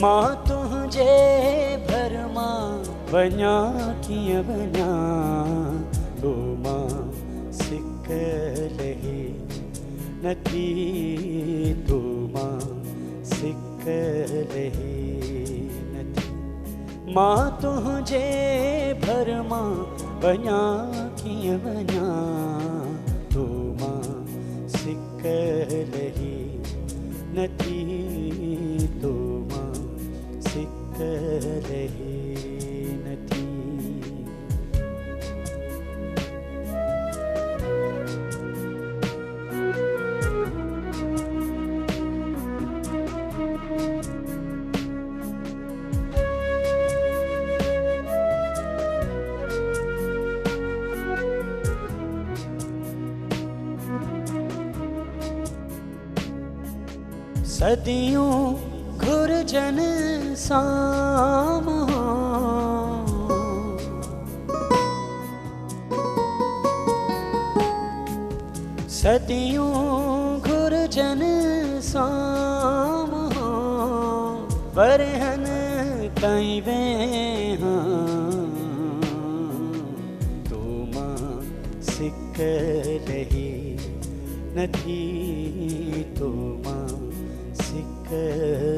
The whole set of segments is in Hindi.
मां तुझे भरमा वञा कीअं वञा तो मां सिक लही नथी तो मां सिक लही नथी मां तुझे भरमा वञा कीअं वञा तो मां सिक लही नथी तो मां सिक लही नथी। सदियों घुरजन साम सदियों घुरजन साम वरहन ताईं वेहां तो मां सिक लही नथी तो मां सिक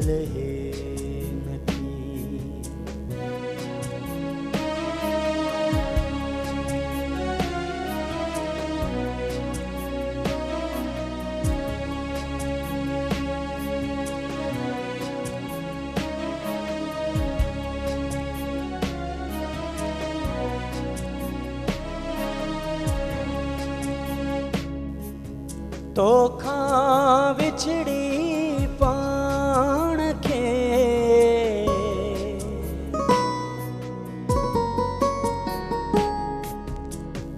लही नथी। तोखां विछड़ी पाण खे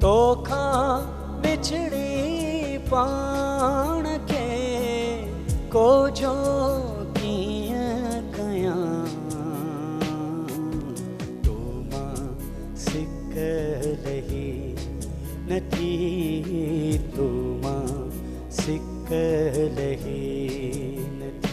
तोखां विछड़ी पाण खे को जो कीअं कयां तो मां सिक लही नथी तो मां सिक लही नथी।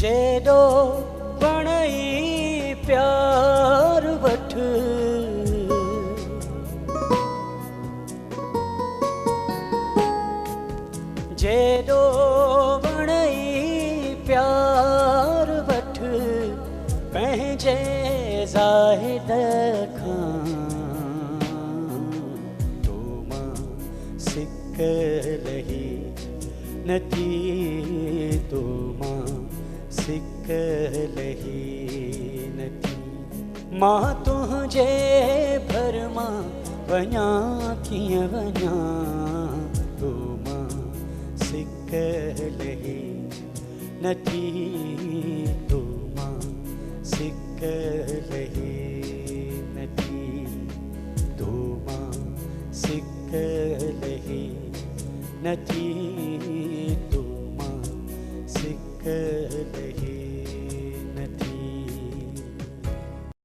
जेॾो वणई प्यार वठ जेॾो वणई प्यार वठ पंहिंजे ज़ाहिद खां तो मां सिक लही नथी तो मां सिक लही नथी मां तुझे भरमा वञा कीअं वञा तो मां सिक लही नथी तो मां सिक लही नथी तो मां सिक लही नथी तो मां सिक